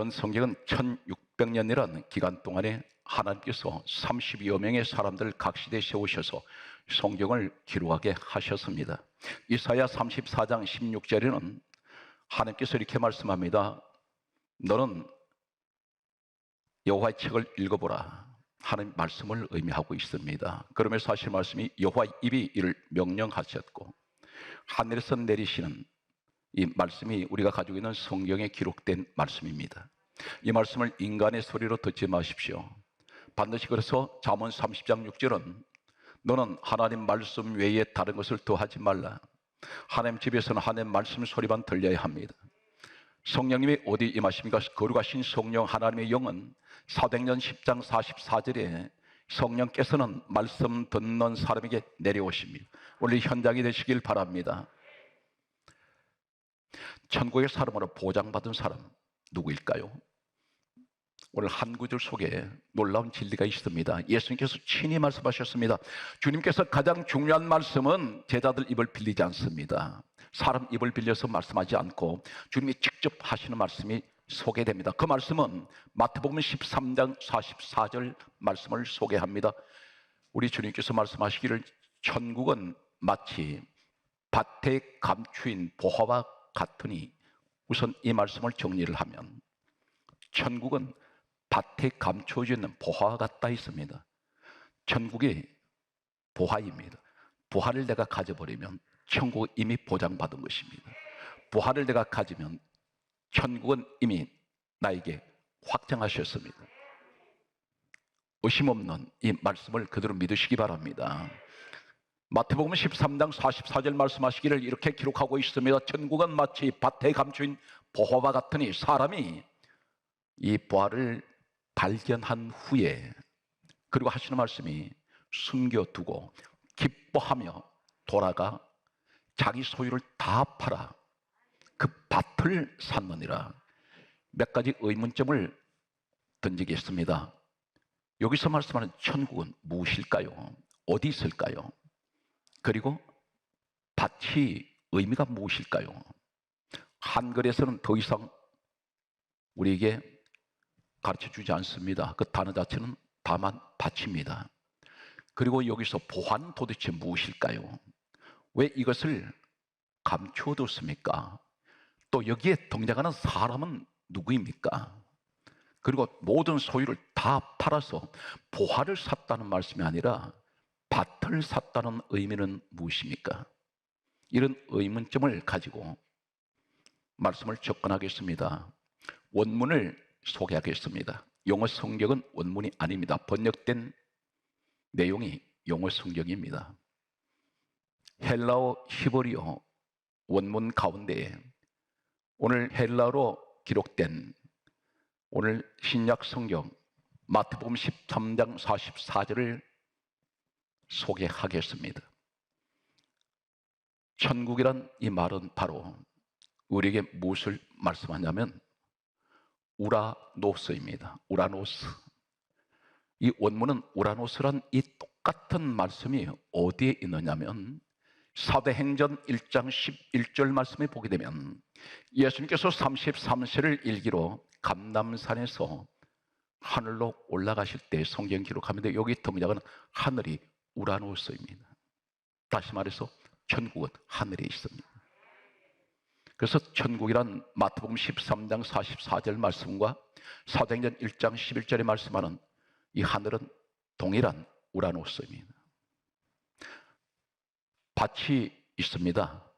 전 성경은 1600년이라는 기간 동안에 하나님께서 30여 명의 사람들 각 시대에 세우셔서 성경을 기록하게 하셨습니다. 이사야 34장 16절에는 하나님께서 이렇게 말씀합니다. 너는 여호와의 책을 읽어보라. 하나님 말씀을 의미하고 있습니다. 그러면서 하실 말씀이 여호와의 입이 이를 명령하셨고 하늘에서 내리시는 이 말씀이 우리가 가지고 있는 성경에 기록된 말씀입니다. 이 말씀을 인간의 소리로 듣지 마십시오. 반드시 그래서 잠언 30장 6절은 너는 하나님 말씀 외에 다른 것을 더하지 말라. 하나님 집에서는 하나님 말씀 소리만 들려야 합니다. 성령님이 어디 임하십니까? 거룩하신 성령 하나님의 영은 사도행전 10장 44절에 성령께서는 말씀 듣는 사람에게 내려오십니다. 오늘 현장이 되시길 바랍니다. 천국의 사람으로 보장받은 사람 누구일까요? 오늘 한 구절 속에 놀라운 진리가 있습니다. 예수님께서 친히 말씀하셨습니다. 주님께서 가장 중요한 말씀은 제자들 입을 빌리지 않습니다. 사람 입을 빌려서 말씀하지 않고 주님이 직접 하시는 말씀이 소개됩니다. 그 말씀은 마태복음 13장 44절 말씀을 소개합니다. 우리 주님께서 말씀하시기를 천국은 마치 밭에 감추인 보화와 같으니, 우선 이 말씀을 정리를 하면 천국은 밭에 감춰져 있는 보화와 같다 있습니다. 천국이 보화입니다. 보화를 내가 가져버리면 천국은 이미 보장받은 것입니다. 보화를 내가 가지면 천국은 이미 나에게 확정하셨습니다. 의심 없는 이 말씀을 그대로 믿으시기 바랍니다. 마태복음 13장 44절 말씀하시기를 이렇게 기록하고 있습니다. 천국은 마치 밭에 감추인 보화와 같으니 사람이 이 보화를 발견한 후에, 그리고 하시는 말씀이 숨겨두고 기뻐하며 돌아가 자기 소유를 다 팔아 그 밭을 샀느니라. 몇 가지 의문점을 던지겠습니다. 여기서 말씀하는 천국은 무엇일까요? 어디 있을까요? 그리고 밭이 의미가 무엇일까요? 한글에서는 더 이상 우리에게 가르쳐주지 않습니다. 그 단어 자체는 다만 밭입니다. 그리고 여기서 보화는 도대체 무엇일까요? 왜 이것을 감춰뒀습니까? 또 여기에 등장하는 사람은 누구입니까? 그리고 모든 소유를 다 팔아서 보화를 샀다는 말씀이 아니라 밭을 샀다는 의미는 무엇입니까? 이런 의문점을 가지고 말씀을 접근하겠습니다. 원문을 소개하겠습니다. 영어 성경은 원문이 아닙니다. 번역된 내용이 영어 성경입니다. 헬라어, 히브리어 원문 가운데 오늘 헬라어로 기록된 오늘 신약 성경 마태복음 13장 44절을 소개하겠습니다. 천국이란 이 말은 바로 우리에게 무엇을 말씀하냐면 우라노스입니다. 우라노스. 이 원문은 우라노스란 이 똑같은 말씀이 어디에 있느냐면 사도행전 1장 11절 말씀에 보게 되면 예수님께서 33세를 일기로 감람산에서 하늘로 올라가실 때 성경 기록합니다. 여기 등장하는 하늘이 우라노스입니다. 다시 말해서 천국은 하늘에 있습니다. 그래서 천국이란 마태복음 13장 44절 말씀과 사도행전 1장 11절에 말씀하는 이 하늘은 동일한 우라노스입니다. 밭이 있습니다.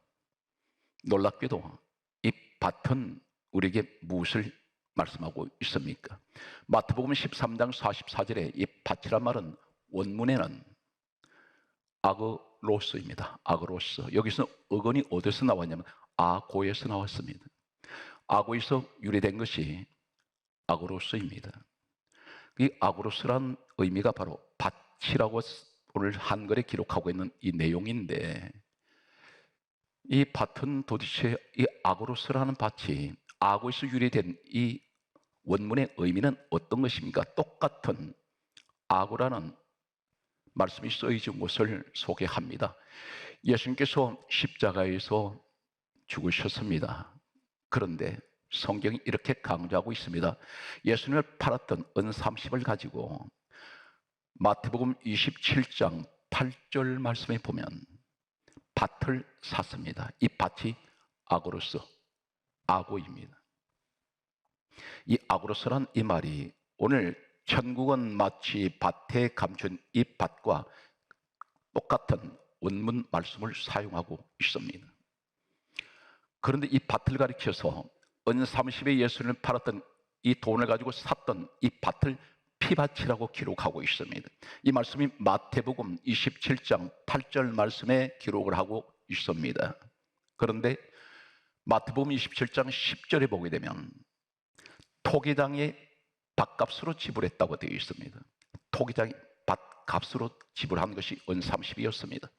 놀랍게도 이 밭은 우리에게 무엇을 말씀하고 있습니까? 마태복음 13장 44절에 이 밭이란 말은 원문에는 아그로스입니다. 아그로스. 여기서 어근이 어디서 나왔냐면 아고에서 나왔습니다. 아고에서 유래된 것이 아그로스입니다. 이 아그로스란 의미가 바로 밭이라고 오늘 한글에 기록하고 있는 이 내용인데, 이 밭은 도대체 이 아그로스라는 밭이 아고에서 유래된 이 원문의 의미는 어떤 것입니까? 똑같은 아고라는 말씀이 쓰여진 것을 소개합니다. 예수님께서 십자가에서 죽으셨습니다. 그런데 성경이 이렇게 강조하고 있습니다. 예수님을 팔았던 은 30을 가지고 마태복음 27장 8절 말씀에 보면 밭을 샀습니다. 이 밭이 아고로스, 아고입니다. 이 아고로스란 이 말이 오늘 천국은 마치 밭에 감춘 이 밭과 똑같은 원문 말씀을 사용하고 있습니다. 그런데 이 밭을 가리켜서 은 30에 예수님을 팔았던 이 돈을 가지고 샀던 이 밭을 피밭이라고 기록하고 있습니다. 이 말씀이 마태복음 27장 8절 말씀에 기록을 하고 있습니다. 그런데 마태복음 27장 10절에 보게 되면 토기장의 밭값으로 지불했다고 되어 있습니다. 토기장의 밭값으로 지불한 것이 은 30이었습니다.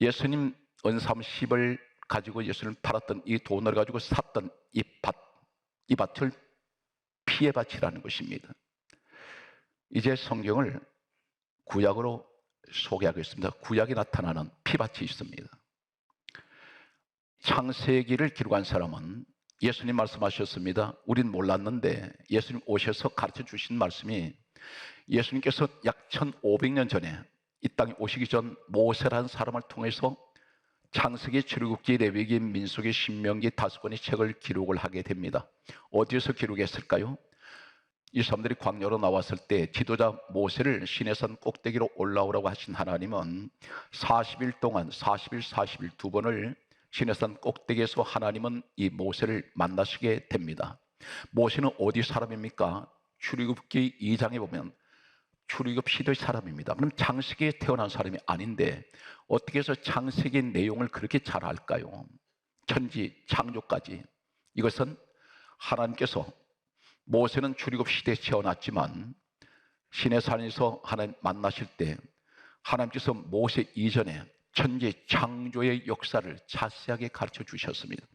예수님 은 30을 가지고 예수님을 팔았던 이 돈을 가지고 샀던 이 밭을 피의 밭이라는 것입니다. 이제 성경을 구약으로 소개하겠습니다. 구약에 나타나는 피밭이 있습니다. 창세기를 기록한 사람은 예수님 말씀하셨습니다. 우린 몰랐는데 예수님 오셔서 가르쳐 주신 말씀이 예수님께서 약 1500년 전에 이 땅에 오시기 전 모세라는 사람을 통해서 창세기, 출애굽기, 레위기, 민수기, 신명기 5권의 책을 기록을 하게 됩니다. 어디에서 기록했을까요? 이 사람들이 광야로 나왔을 때 지도자 모세를 시내산 꼭대기로 올라오라고 하신 하나님은 40일 동안 40일 40일 두 번을 시내산 꼭대기에서 하나님은 이 모세를 만나시게 됩니다. 모세는 어디 사람입니까? 출애굽기 2장에 보면 출애굽 시대의 사람입니다. 그럼 창세기에 태어난 사람이 아닌데 어떻게 해서 창세기 내용을 그렇게 잘 알까요? 천지 창조까지. 이것은 하나님께서 모세는 출애굽 시대에 태어났지만 시내산에서 하나님 만나실 때 하나님께서 모세 이전에 천지 창조의 역사를 자세하게 가르쳐 주셨습니다.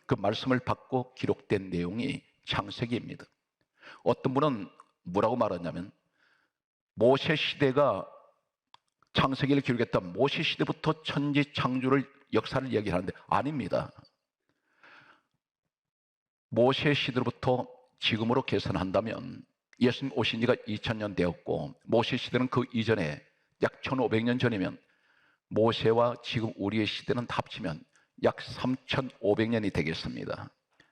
그 말씀을 받고 기록된 내용이 창세기입니다. 어떤 분은 뭐라고 말하냐면 모세 시대가 창세기를 기록했다. 모세 시대부터 천지 창조를 역사를 얘기하는데 아닙니다. 모세 시대로부터 지금으로 계산한다면 예수님 오신 지가 2000년 되었고 모세 시대는 그 이전에 약 1500년 전이면 모세와 지금 우리의 시대는 합치면 약 3500년이 되겠습니다.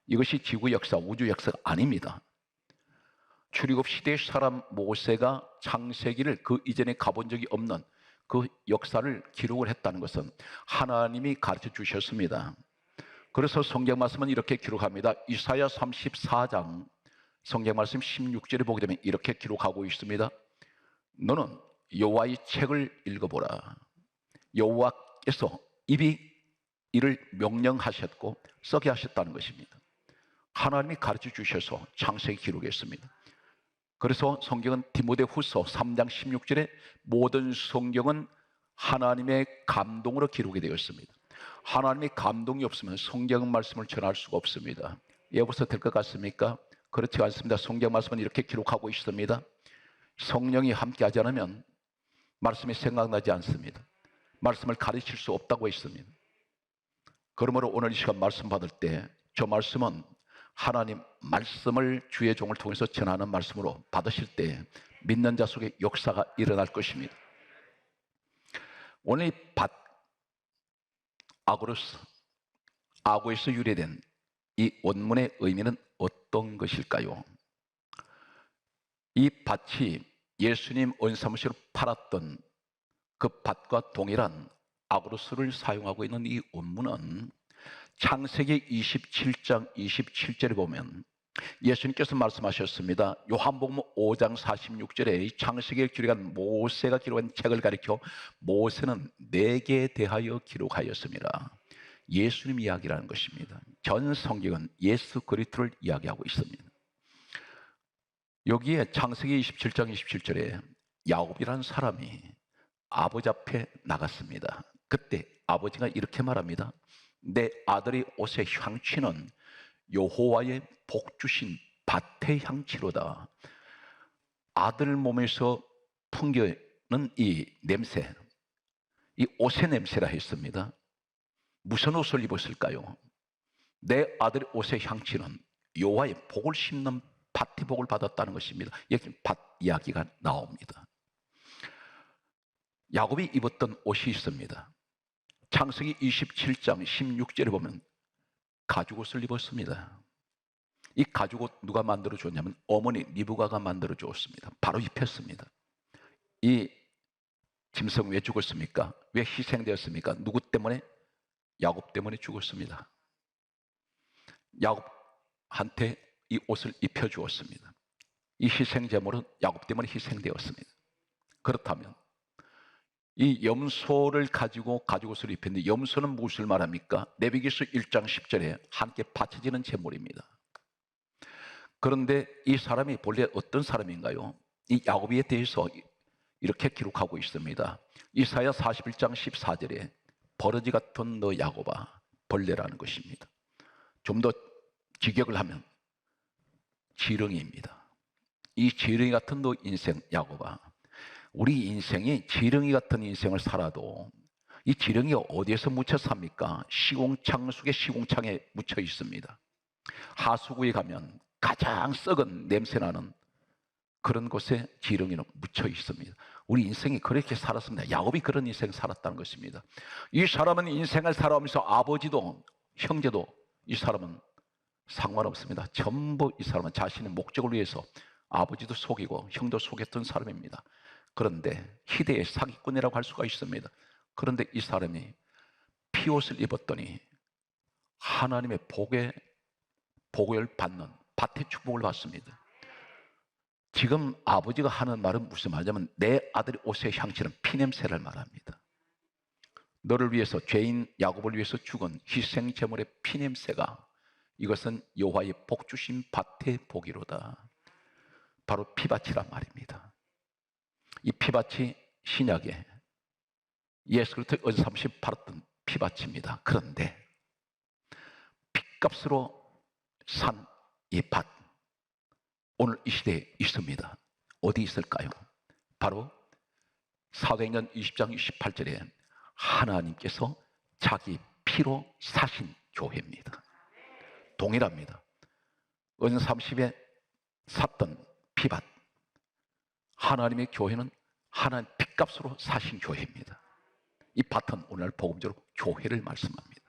이것이 지구 역사, 우주 역사가 아닙니다. 출애굽 시대의 사람 모세가 창세기를 그 이전에 가본 적이 없는 그 역사를 기록을 했다는 것은 하나님이 가르쳐 주셨습니다. 그래서 성경 말씀은 이렇게 기록합니다. 이사야 34장 성경 말씀 16절에 보게 되면 이렇게 기록하고 있습니다. 너는 여호와의 책을 읽어보라. 여호와께서 입이 이를 명령하셨고 쓰게 하셨다는 것입니다. 하나님이 가르쳐 주셔서 창세기 기록했습니다. 그래서 성경은 디모데후서 3장 16절에 모든 성경은 하나님의 감동으로 기록이 되었습니다. 하나님의 감동이 없으면 성경 말씀을 전할 수가 없습니다. 여보세요, 될 것 같습니까? 그렇지 않습니다. 성경 말씀은 이렇게 기록하고 있습니다. 성령이 함께하지 않으면 말씀이 생각나지 않습니다. 말씀을 가르칠 수 없다고 했습니다. 그러므로 오늘 이 시간 말씀 받을 때 저 말씀은 하나님 말씀을 주의 종을 통해서 전하는 말씀으로 받으실 때 믿는 자 속에 역사가 일어날 것입니다. 오늘 이 밭, 아고로스, 아고에서 유래된 이 원문의 의미는 어떤 것일까요? 이 밭이 예수님 은사무실로 팔았던 그 밭과 동일한 아고로스를 사용하고 있는 이 원문은 창세기 27장 27절에 보면 예수님께서 말씀하셨습니다. 요한복음 5장 46절에 창세기를 기록한 모세가 기록한 책을 가리켜 모세는 내게 대하여 기록하였습니다. 예수님 이야기라는 것입니다. 전 성경은 예수 그리스도를 이야기하고 있습니다. 여기에 창세기 27장 27절에 야곱이라는 사람이 아버지 앞에 나갔습니다. 그때 아버지가 이렇게 말합니다. 내 아들의 옷의 향취는 여호와의 복 주신 밭의 향취로다. 아들 몸에서 풍기는 이 냄새, 이 옷의 냄새라 했습니다. 무슨 옷을 입었을까요? 내 아들의 옷의 향취는 여호와의 복을 심는 밭의 복을 받았다는 것입니다. 여기 밭 이야기가 나옵니다. 야곱이 입었던 옷이 있습니다. 창세기 27장 16절에 보면 가죽옷을 입었습니다. 이 가죽옷 누가 만들어 줬냐면 어머니 리브가가 만들어 주었습니다. 바로 입혔습니다. 이 짐승 왜 죽었습니까? 왜 희생되었습니까? 누구 때문에? 야곱 때문에 죽었습니다. 야곱한테 이 옷을 입혀 주었습니다. 이 희생 제물은 야곱 때문에 희생되었습니다. 그렇다면 이 염소를 가지고 가죽옷을 입혔는데, 염소는 무엇을 말합니까? 레위기서 1장 10절에 함께 바쳐지는 제물입니다. 그런데 이 사람이 본래 어떤 사람인가요? 이 야곱에 대해서 이렇게 기록하고 있습니다. 이사야 41장 14절에 버러지 같은 너 야곱아, 벌레라는 것입니다. 좀 더 직역을 하면 지렁이입니다. 이 지렁이 같은 너 인생 야곱아, 우리 인생이 지렁이 같은 인생을 살아도 이 지렁이가 어디에서 묻혀 삽니까? 시공창 속에 시공창에 묻혀 있습니다. 하수구에 가면 가장 썩은 냄새나는 그런 곳에 지렁이는 묻혀 있습니다. 우리 인생이 그렇게 살았습니다. 야곱이 그런 인생 살았다는 것입니다. 이 사람은 인생을 살아오면서 아버지도 형제도 이 사람은 상관없습니다. 전부 이 사람은 자신의 목적을 위해서 아버지도 속이고 형도 속였던 사람입니다. 그런데 희대의 사기꾼이라고 할 수가 있습니다. 그런데 이 사람이 피옷을 입었더니 하나님의 복을 받는 밭의 축복을 받습니다. 지금 아버지가 하는 말은 무슨 말이냐면 내 아들의 옷의 향취는 피냄새를 말합니다. 너를 위해서, 죄인 야곱을 위해서 죽은 희생 제물의 피냄새가, 이것은 여호와의 복 주신 밭의 복이로다. 바로 피밭이란 말입니다. 이 피밭이 신약에 예수 그리스도의 은삼시 팔았던 피밭입니다. 그런데 핏값으로 산 이 밭, 오늘 이 시대에 있습니다. 어디 있을까요? 바로 사도행전 20장 28절에 하나님께서 자기 피로 사신 교회입니다. 동일합니다. 은30에 샀던 피밭, 하나님의 교회는 하나님 핏값으로 사신 교회입니다. 이 밭은 오늘 복음적으로 교회를 말씀합니다.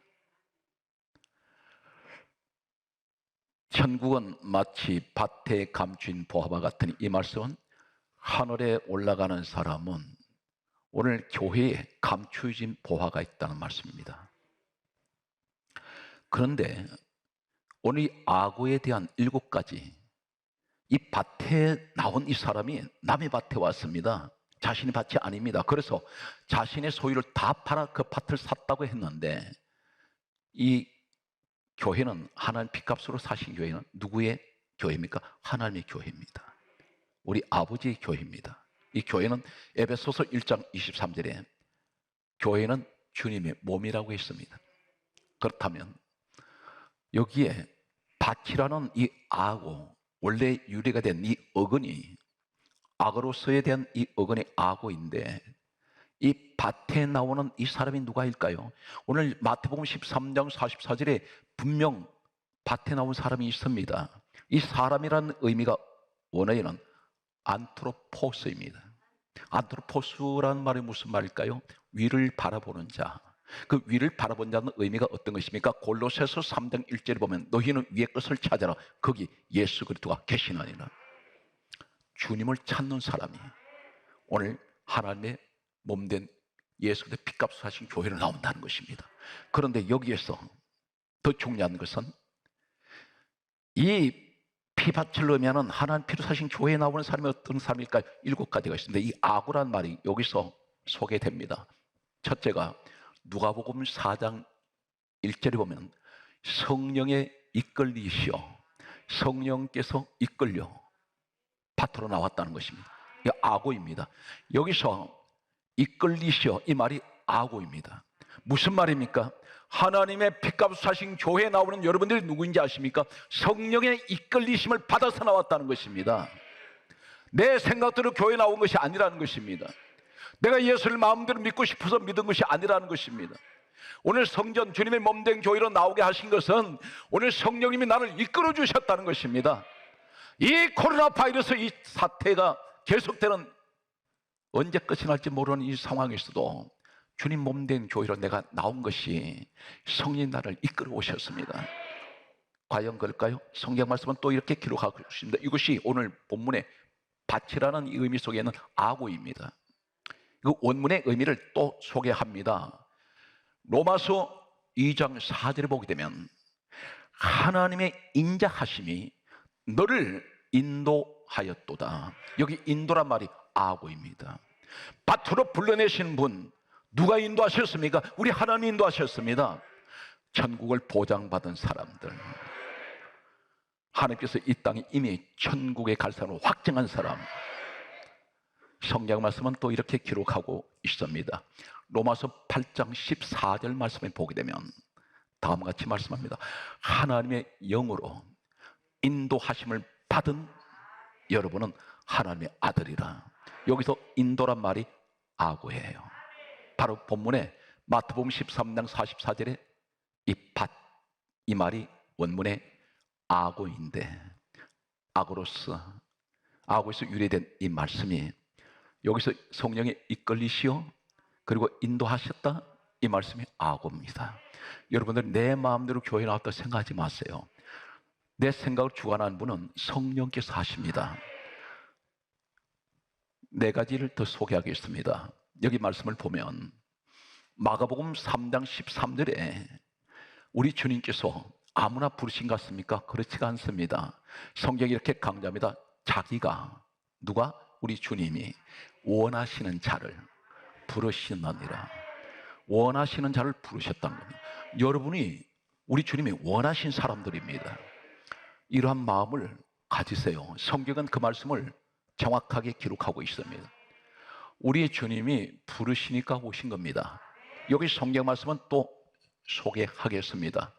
천국은 마치 밭에 감추인 보화와 같으니, 이 말씀은 하늘에 올라가는 사람은 오늘 교회에 감추어진 보화가 있다는 말씀입니다. 그런데 오늘 이 악어에 대한 7가지, 이 밭에 나온 이 사람이 남의 밭에 왔습니다. 자신의 밭이 아닙니다. 그래서 자신의 소유를 다 팔아 그 밭을 샀다고 했는데, 이 교회는 하나님 핏값으로 사신 교회는 누구의 교회입니까? 하나님의 교회입니다. 우리 아버지의 교회입니다. 이 교회는 에베소서 1장 23절에 교회는 주님의 몸이라고 했습니다. 그렇다면 여기에 밭이라는 이 악어, 원래 유래가 된 이 어근이, 악어로서에 대한 이 어근이 악어인데, 이 밭에 나오는 이 사람이 누가일까요? 오늘 마태복음 13장 44절에 분명 밭에 나온 사람이 있습니다. 이 사람이라는 의미가 원어에는 안트로포스입니다. 안트로포스라는 말이 무슨 말일까요? 위를 바라보는 자. 그 위를 바라본 자는 의미가 어떤 것입니까? 골로새서 3장 1절에 보면 너희는 위의 것을 찾아라. 거기 예수 그리스도가 계시나니라. 주님을 찾는 사람이 오늘 하나님의 몸된 예수 그리스도의 핏값을 하신 교회를 나온다는 것입니다. 그런데 여기에서 더 중요한 것은 이 피밭을 넣으면 하나님 피로 사신 교회에 나오는 사람이 어떤 사람일까요? 7가지가 있습니다. 이 악어란 말이 여기서 소개됩니다. 첫째가 누가복음 4장 1절에 보면 성령에 이끌리시어, 성령께서 이끌려 밭으로 나왔다는 것입니다. 이게 악어입니다. 여기서 이끌리시어, 이 말이 악어입니다. 무슨 말입니까? 하나님의 핏값을 사신 교회에 나오는 여러분들이 누구인지 아십니까? 성령의 이끌리심을 받아서 나왔다는 것입니다. 내 생각대로 교회에 나온 것이 아니라는 것입니다. 내가 예수를 마음대로 믿고 싶어서 믿은 것이 아니라는 것입니다. 오늘 성전 주님의 몸된 교회로 나오게 하신 것은 오늘 성령님이 나를 이끌어 주셨다는 것입니다. 이 코로나 바이러스 이 사태가 계속되는, 언제 끝이 날지 모르는 이 상황에서도 주님 몸된 교회로 내가 나온 것이 성령 나를 이끌어 오셨습니다. 과연 그럴까요? 성경 말씀은 또 이렇게 기록하고 있습니다. 이것이 오늘 본문의 밭이라는 이 의미 속에는 아구입니다. 그 원문의 의미를 또 소개합니다. 로마서 2장 4절에 보게 되면 하나님의 인자하심이 너를 인도하였도다. 여기 인도란 말이 아구입니다. 밭으로 불러내신 분 누가 인도하셨습니까? 우리 하나님이 인도하셨습니다. 천국을 보장받은 사람들, 하나님께서 이 땅에 이미 천국에 갈 사람을 확정한 사람. 성경 말씀은 또 이렇게 기록하고 있습니다. 로마서 8장 14절 말씀을 보게 되면 다음과 같이 말씀합니다. 하나님의 영으로 인도하심을 받은 여러분은 하나님의 아들이라. 여기서 인도란 말이 아구예요. 바로 본문에 마태복음 13장 44절에 이 밭, 이 말이 원문의 아구인데, 아구로스, 아구에서 유래된 이 말씀이 여기서 성령이 이끌리시오 그리고 인도하셨다, 이 말씀이 아구입니다. 여러분들 내 마음대로 교회 나왔다 생각하지 마세요. 내 생각을 주관하는 분은 성령께서 하십니다. 네 가지를 더 소개하겠습니다. 여기 말씀을 보면 마가복음 3장 13절에 우리 주님께서 아무나 부르신 것 같습니까? 그렇지가 않습니다. 성경이 이렇게 강조합니다. 자기가, 누가? 우리 주님이 원하시는 자를 부르시느니라. 원하시는 자를 부르셨다는 겁니다. 여러분이 우리 주님이 원하신 사람들입니다. 이러한 마음을 가지세요. 성경은 그 말씀을 정확하게 기록하고 있습니다. 우리 주님이 부르시니까 오신 겁니다. 여기 성경 말씀은 또 소개하겠습니다.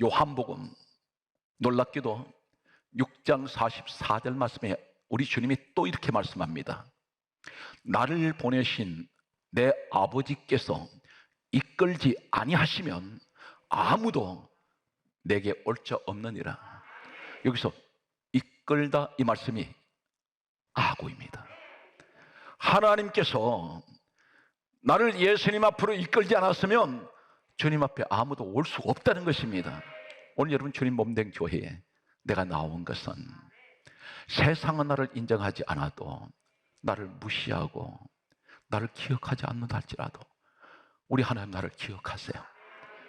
요한복음, 놀랍게도 6장 44절 말씀에 우리 주님이 또 이렇게 말씀합니다. 나를 보내신 내 아버지께서 이끌지 아니하시면 아무도 내게 올 자 없느니라. 여기서 이끌다, 이 말씀이 아구입니다. 하나님께서 나를 예수님 앞으로 이끌지 않았으면 주님 앞에 아무도 올 수가 없다는 것입니다. 오늘 여러분 주님 몸된 교회에 내가 나온 것은 세상은 나를 인정하지 않아도, 나를 무시하고 나를 기억하지 않는다 할지라도 우리 하나님 나를 기억하세요.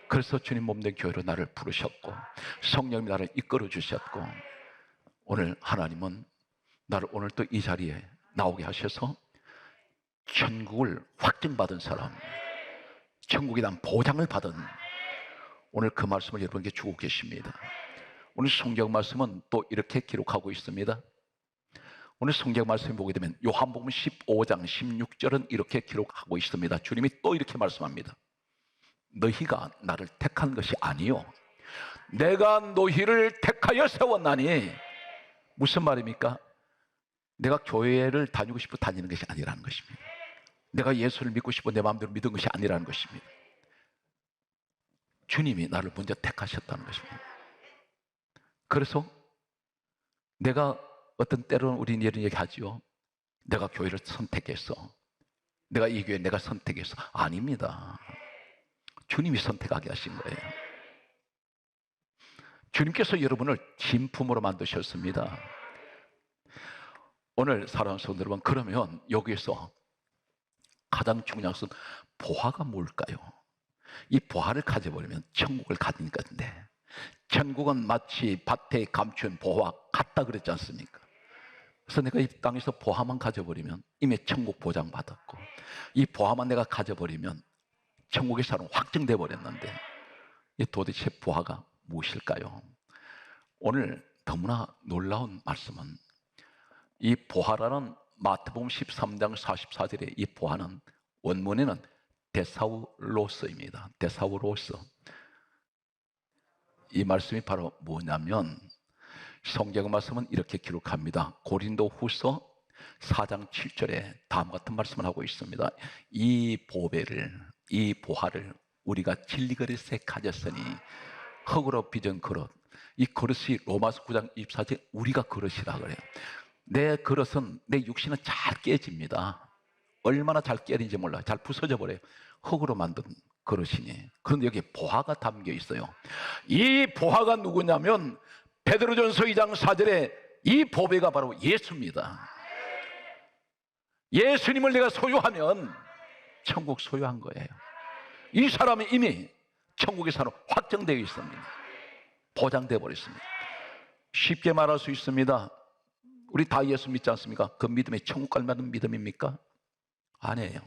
그래서 주님 몸된 교회로 나를 부르셨고 성령이 나를 이끌어 주셨고, 오늘 하나님은 나를 오늘 또 이 자리에 나오게 하셔서 천국을 확증받은 사람, 천국에 대한 보장을 받은, 오늘 그 말씀을 여러분께 주고 계십니다. 오늘 성경 말씀은 또 이렇게 기록하고 있습니다. 오늘 성경 말씀을 보게 되면 요한복음 15장 16절은 이렇게 기록하고 있습니다. 주님이 또 이렇게 말씀합니다. 너희가 나를 택한 것이 아니요 내가 너희를 택하여 세웠나니. 무슨 말입니까? 내가 교회를 다니고 싶어 다니는 것이 아니라는 것입니다. 내가 예수를 믿고 싶어 내 마음대로 믿은 것이 아니라는 것입니다. 주님이 나를 먼저 택하셨다는 것입니다. 그래서 내가 어떤 때로는 우리는 이런 얘기 하지요. 내가 교회를 선택했어. 내가 이 교회 내가 선택했어. 아닙니다. 주님이 선택하게 하신 거예요. 주님께서 여러분을 진품으로 만드셨습니다. 오늘 사랑하는 성도 여러분, 그러면 여기에서 가장 중요한 것은 보화가 뭘까요? 이 보화를 가져버리면 천국을 가진 건데, 천국은 마치 밭에 감춘 보화 같다 그랬지 않습니까? 그래서 내가 이 땅에서 보화만 가져버리면 이미 천국 보장받았고, 이 보화만 내가 가져버리면 천국의 사람 확정돼 버렸는데, 이 도대체 보화가 무엇일까요? 오늘 너무나 놀라운 말씀은 이 보화라는 마태복음 13장 44절의 이 보화는 원문에는 데사우로스입니다. 데사우로스. 이 말씀이 바로 뭐냐면 성경 말씀은 이렇게 기록합니다. 고린도 후서 4장 7절에 다음과 같은 말씀을 하고 있습니다. 이 보배를, 이 보화를 우리가 진리 그릇에 가졌으니 흙으로 빚은 그릇. 이 그릇이 로마서 9장 24절 우리가 그릇이라 그래요. 내 그릇은, 내 육신은 잘 깨집니다. 얼마나 잘 깨는지 몰라요. 잘 부서져 버려요. 흙으로 만든 그릇이니. 그런데 여기에 보화가 담겨 있어요. 이 보화가 누구냐면 베드로전서 2장 4절에 이 보배가 바로 예수입니다. 예수님을 내가 소유하면 천국 소유한 거예요. 이 사람이 이미 천국의 사람 확정되어 있습니다. 보장되어 버렸습니다. 쉽게 말할 수 있습니다. 우리 다 예수 믿지 않습니까? 그 믿음이 천국 갈 만한 믿음입니까? 아니에요.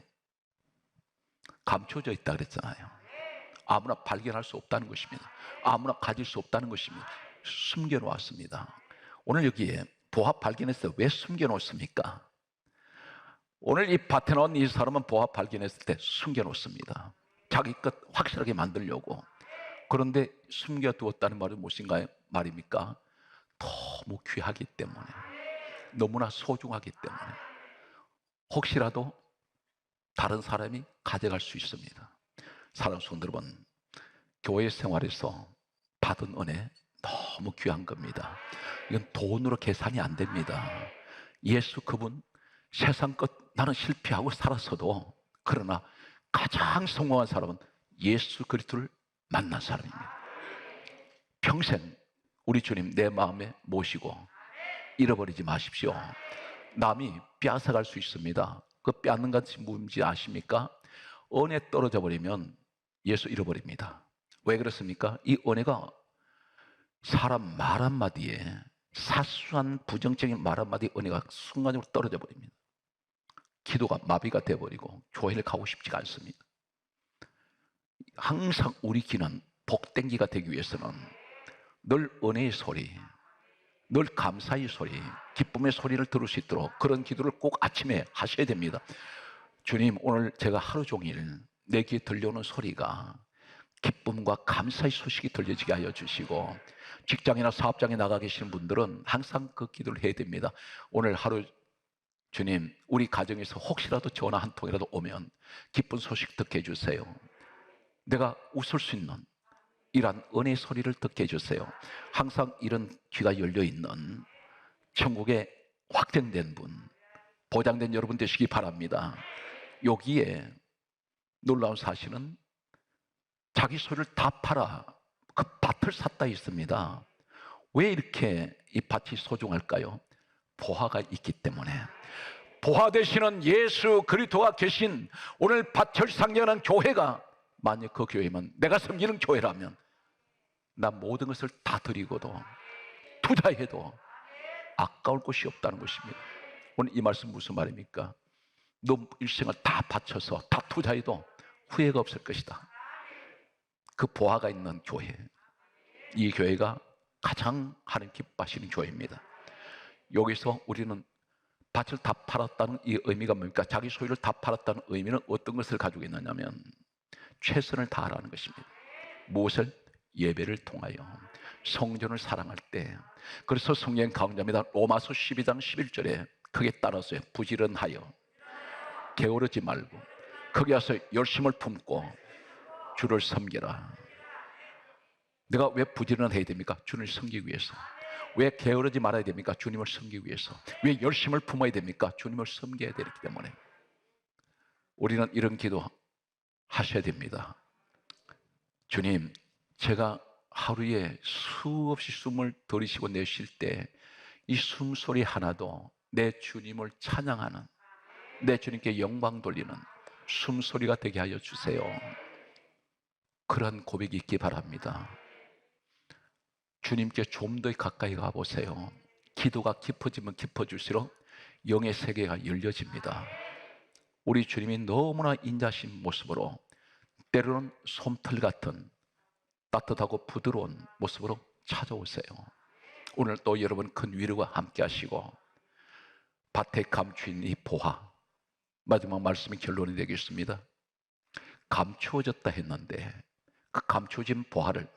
감춰져 있다 그랬잖아요. 아무나 발견할 수 없다는 것입니다. 아무나 가질 수 없다는 것입니다. 숨겨놓았습니다. 오늘 여기에 보화 발견했을 때 왜 숨겨놓습니까? 오늘 이 밭에 나온 이 사람은 보화 발견했을 때 숨겨놓습니다. 자기 것 확실하게 만들려고. 그런데 숨겨두었다는 말은 무엇인가요? 말입니까? 너무 귀하기 때문에, 너무나 소중하기 때문에 혹시라도 다른 사람이 가져갈 수 있습니다. 사랑하는 성도 여러분, 교회 생활에서 받은 은혜 너무 귀한 겁니다. 이건 돈으로 계산이 안 됩니다. 예수 그분 세상 것 나는 실패하고 살았어도, 그러나 가장 성공한 사람은 예수 그리스도를 만난 사람입니다. 평생 우리 주님 내 마음에 모시고 잃어버리지 마십시오. 남이 빼앗아갈 수 있습니다. 그 빼앗는 것이 뭔지 아십니까? 은혜 떨어져 버리면 예수 잃어버립니다. 왜 그렇습니까? 이 은혜가 사람 말 한마디에, 사소한 부정적인 말 한마디에 은혜가 순간적으로 떨어져 버립니다. 기도가 마비가 되어버리고 교회를 가고 싶지가 않습니다. 항상 우리 귀는 복된기가 되기 위해서는 늘 은혜의 소리, 늘 감사의 소리, 기쁨의 소리를 들을 수 있도록 그런 기도를 꼭 아침에 하셔야 됩니다. 주님, 오늘 제가 하루 종일 내 귀에 들려오는 소리가 기쁨과 감사의 소식이 들려지게 하여 주시고, 직장이나 사업장에 나가 계시는 분들은 항상 그 기도를 해야 됩니다. 오늘 하루 주님, 우리 가정에서 혹시라도 전화 한 통이라도 오면 기쁜 소식 듣게 해주세요. 내가 웃을 수 있는 이러한 은혜의 소리를 듣게 해주세요. 항상 이런 귀가 열려있는 천국에 확정된 분, 보장된 여러분 되시기 바랍니다. 여기에 놀라운 사실은 자기 소유를 다 팔아 그 밭을 샀다 있습니다. 왜 이렇게 이 밭이 소중할까요? 보화가 있기 때문에. 보화 되시는 예수 그리스도가 계신 오늘 밭철상이라는 교회가, 만약 그 교회면, 내가 섬기는 교회라면 나 모든 것을 다 드리고도 투자해도 아까울 것이 없다는 것입니다. 오늘 이 말씀 무슨 말입니까? 너 일생을 다 바쳐서 다 투자해도 후회가 없을 것이다. 그 보화가 있는 교회, 이 교회가 가장 하나님 기뻐하시는 교회입니다. 여기서 우리는 밭을 다 팔았다는 이 의미가 뭡니까? 자기 소유를 다 팔았다는 의미는 어떤 것을 가지고 있느냐면 최선을 다하라는 것입니다. 무엇을? 예배를 통하여 성전을 사랑할 때. 그래서 성경 강조합니다. 로마서 12장 11절에 크게 따라서요. 부지런하여 게으르지 말고 거기 와서 열심을 품고 주를 섬기라. 내가 왜 부지런해야 됩니까? 주님을 섬기기 위해서. 왜 게으르지 말아야 됩니까? 주님을 섬기기 위해서. 왜 열심을 품어야 됩니까? 주님을 섬겨야 되기 때문에. 우리는 이런 기도 하셔야 됩니다. 주님, 제가 하루에 수없이 숨을 들이쉬고 내쉴 때 이 숨소리 하나도 내 주님을 찬양하는, 내 주님께 영광 돌리는 숨소리가 되게 하여 주세요. 그런 고백이 있기 바랍니다. 주님께 좀 더 가까이 가보세요. 기도가 깊어지면 깊어질수록 영의 세계가 열려집니다. 우리 주님이 너무나 인자하신 모습으로, 때로는 솜털 같은 따뜻하고 부드러운 모습으로 찾아오세요. 오늘 또 여러분 큰 위로가 함께 하시고, 밭에 감추인 이 보화, 마지막 말씀이 결론이 되겠습니다. 감추어졌다 했는데 그 감추어진 보화를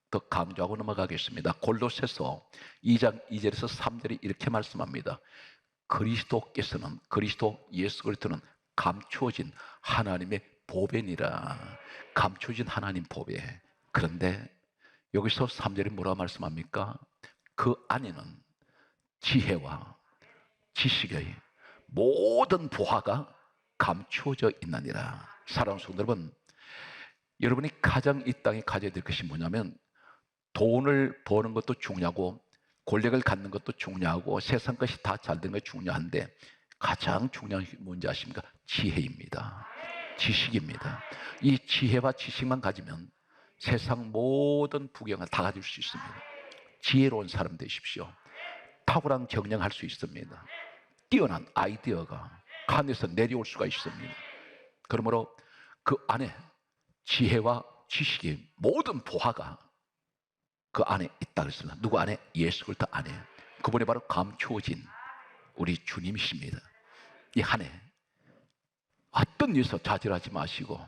더 강조하고 넘어가겠습니다. 골로새서 2장 2절에서 3절이 이렇게 말씀합니다. 그리스도께서는, 그리스도 예수 그리스도는 감추어진 하나님의 보배니라. 감춰진 하나님 보배. 그런데 여기서 3절에 뭐라 말씀합니까? 그 안에는 지혜와 지식의 모든 보화가 감추어져 있느니라. 사랑하는 성도 여러분, 여러분이 가장 이 땅에 가져야 될 것이 뭐냐면, 돈을 버는 것도 중요하고 권력을 갖는 것도 중요하고 세상 것이 다 잘 되는 것이 중요한데, 가장 중요한 게 뭔지 아십니까? 지혜입니다. 지식입니다. 이 지혜와 지식만 가지면 세상 모든 부경을 다 가질 수 있습니다. 지혜로운 사람 되십시오. 탁월한 경영할 수 있습니다. 뛰어난 아이디어가 하늘에서 내려올 수가 있습니다. 그러므로 그 안에 지혜와 지식의 모든 보화가 그 안에 있다고 했습니다. 누구 안에? 예수 그리스도 안에. 그분이 바로 감추어진 우리 주님이십니다. 이 한 해 어떤 일에서 좌절하지 마시고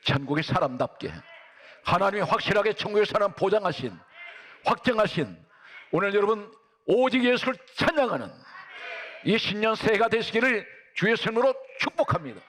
천국의 사람답게 하나님이 확실하게 천국의 사람 보장하신, 확정하신 오늘 여러분 오직 예수를 찬양하는 이 신년 새해가 되시기를 주의 손으로 축복합니다.